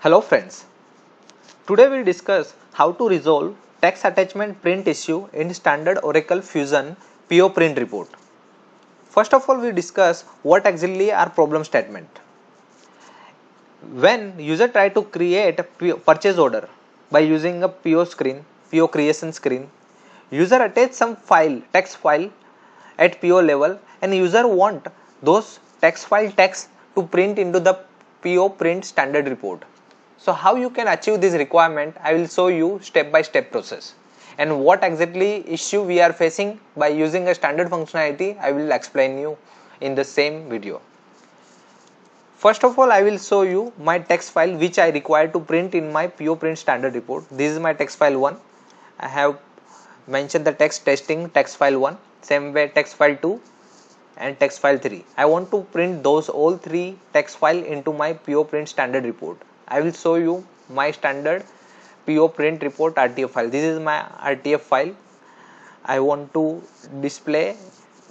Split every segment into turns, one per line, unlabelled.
Hello friends, today we'll discuss how to resolve text attachment print issue in standard Oracle Fusion PO print report. First of all, we discuss what exactly are problem statement. When user try to create a purchase order by using a PO creation screen, user attach some text file at PO level and user want those text to print into the PO print standard report. So how you can achieve this requirement, I will show you step by step process, and what exactly issue we are facing by using a standard functionality I will explain you in the same video. First of all, I will show you my text file which I require to print in my PO print standard report. This is my text file 1. I have mentioned the text testing text file 1, same way text file 2 and text file 3. I want to print those all three text file into my PO print standard report. I will show you my standard PO print report RTF file. This is my RTF file. I want to display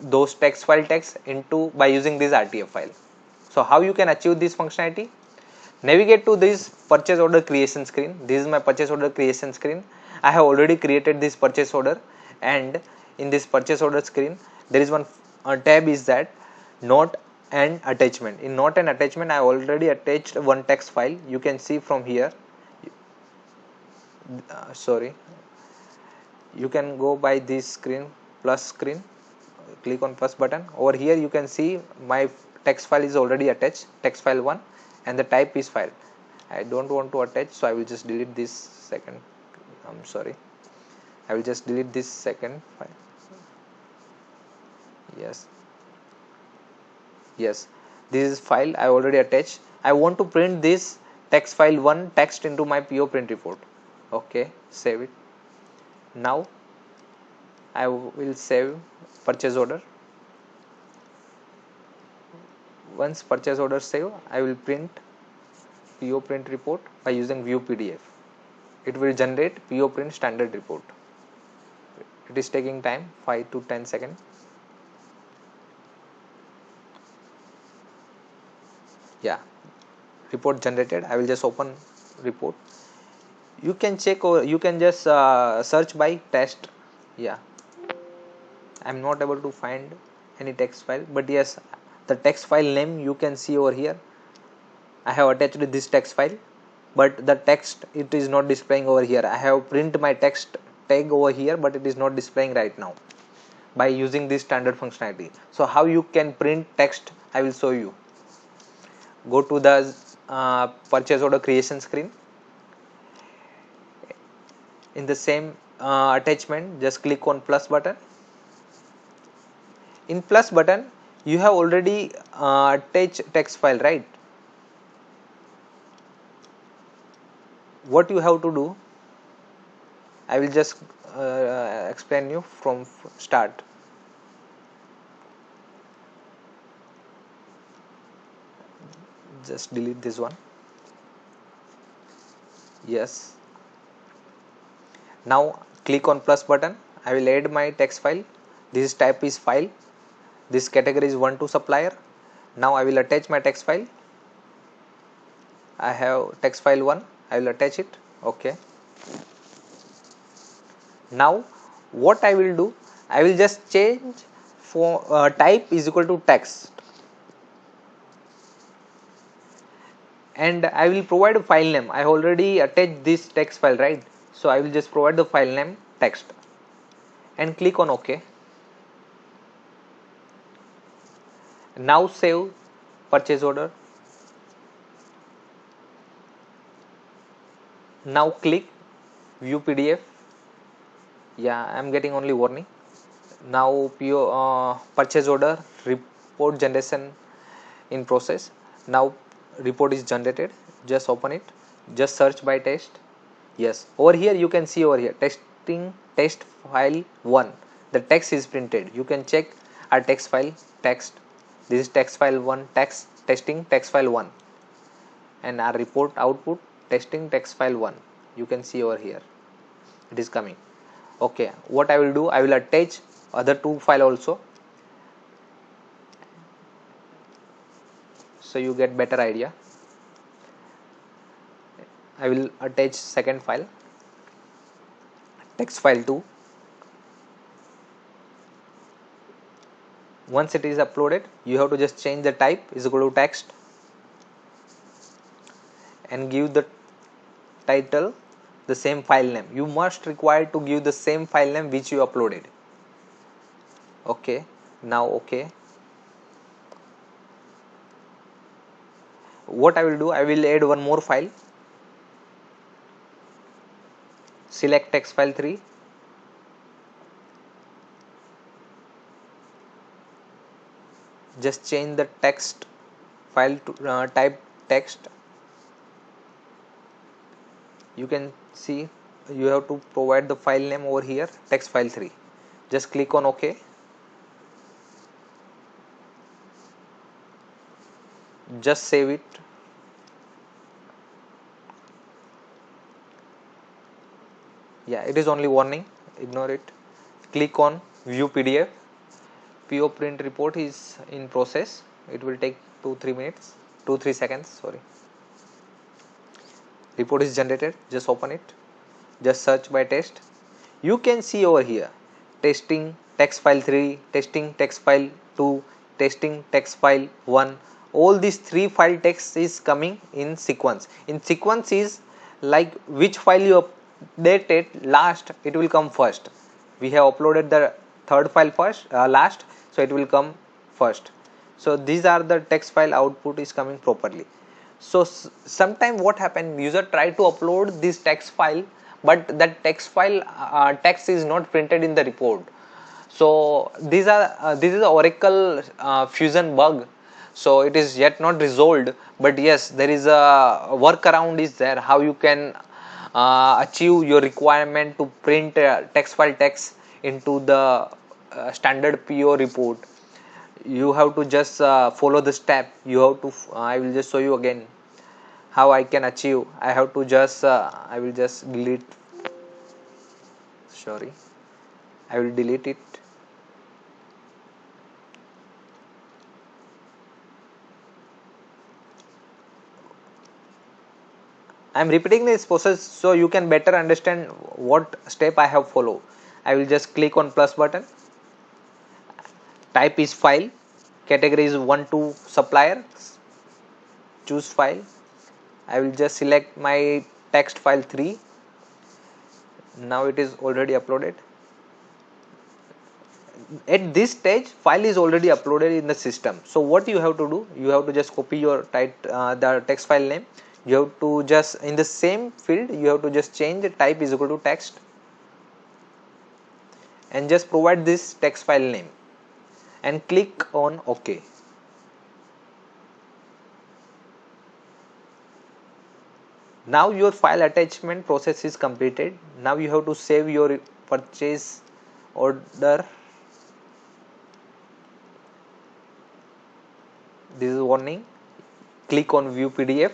those text into by using this RTF file. So how you can achieve this functionality? Navigate to this purchase order creation screen. This is my purchase order creation screen. I have already created this purchase order, and in this purchase order screen there is one tab is that note and attachment. In note and attachment I already attached one text file. You can see from here. You can go by this screen, click on plus button. Over here you can see my text file is already attached, text file 1, and the type is file. I don't want to attach, so I will just delete this second. I will just delete this second file. Yes, this is file I already attached. I want to print this text file 1 text into my PO print report. Okay, save it. Now I will save purchase order. Once purchase order save, I will print PO print report by using view PDF. It will generate PO print standard report. It is taking time, 5 to 10 seconds. Yeah, report generated. I will just open report. You can check, or you can just search by text. Yeah, I'm not able to find any text file, but yes, the text file name you can see over here. I have attached this text file, but the text it is not displaying over here. I have print my text tag over here, but it is not displaying right now by using this standard functionality. So how you can print text, I will show you. Go to the purchase order creation screen. In the same attachment, just click on plus button. In plus button you have already attached text file, right? What you have to do, I will just explain you from start. Just delete this one. Yes, now click on plus button. I will add my text file. This type is file, this category is 1 to supplier. Now I will attach my text file. I have text file 1. I will attach it. Okay, now what I will do, I will just change for type is equal to text, and I will provide a file name. I already attached this text file, right? So I will just provide the file name text and click on OK. Now save purchase order. Now click view PDF. Yeah, I am getting only warning. Now PO purchase order report generation in process. Now report is generated. Just open it. Just search by text. Yes, over here you can see over here testing test file 1. The text is printed. You can check our text file text. This is text file 1 text testing text file 1, and our report output testing text file 1. You can see over here it is coming. Okay, what I will do, I will attach other two file also, so you get better idea. I will attach second file, text file 2. Once it is uploaded, you have to just change the type is equal to text and give the title the same file name. You must require to give the same file name which you uploaded. Okay, now okay. What I will do, I will add one more file. Select text file 3. Just change the text file to type text. You can see you have to provide the file name over here, text file 3. Just click on OK. Just save it. Yeah, it is only warning, ignore it. Click on view PDF. PO print report is in process. It will take 2-3 seconds, sorry. Report is generated. Just open it. Just search by test. You can see over here testing text file 3, testing text file 2, testing text file 1. All these 3 file text is coming in sequence. In sequence is like which file you updated last, it will come first. We have uploaded the third file first, last, so it will come first. So these are the text file output is coming properly. So sometime what happened, user try to upload this text file, but that text file text is not printed in the report. So this is a Oracle Fusion bug. So it is yet not resolved, but yes, there is a workaround is there how you can achieve your requirement to print text file text into the standard PO report. You have to just follow the step. You have to I will just show you again how I can achieve. I have to just I will just delete, sorry, I will delete it. I am repeating this process so you can better understand what step I have followed. I will just click on plus button. Type is file. Category is 1 to supplier. Choose file. I will just select my text file 3. Now it is already uploaded. At this stage, file is already uploaded in the system. So what you have to do, you have to just copy your the text file name. You have to just in the same field, you have to just change the type is equal to text and just provide this text file name and click on OK. Now your file attachment process is completed. Now you have to save your purchase order. This is warning. Click on view PDF.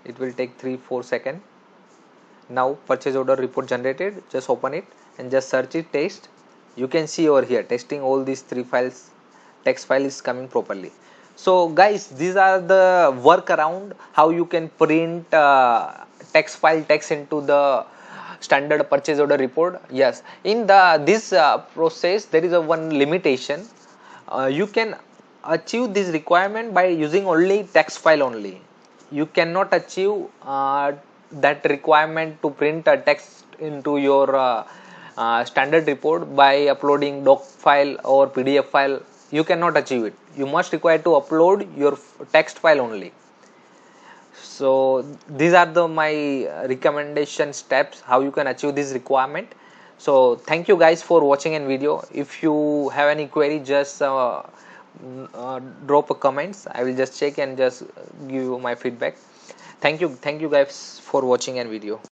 It will take 3-4 seconds. Now purchase order report generated. Just open it and just search it test. You can see over here testing all these 3 files. Text file is coming properly. So guys, these are the workaround how you can print text file text into the standard purchase order report. Yes, in this process there is a one limitation. You can achieve this requirement by using only text file only. You cannot achieve that requirement to print a text into your standard report by uploading doc file or PDF file. You cannot achieve it. You must require to upload your text file only. So these are my recommendation steps how you can achieve this requirement. So thank you guys for watching a video. If you have any query, just drop a comments. I will just check and just give you my feedback. Thank you guys for watching a video.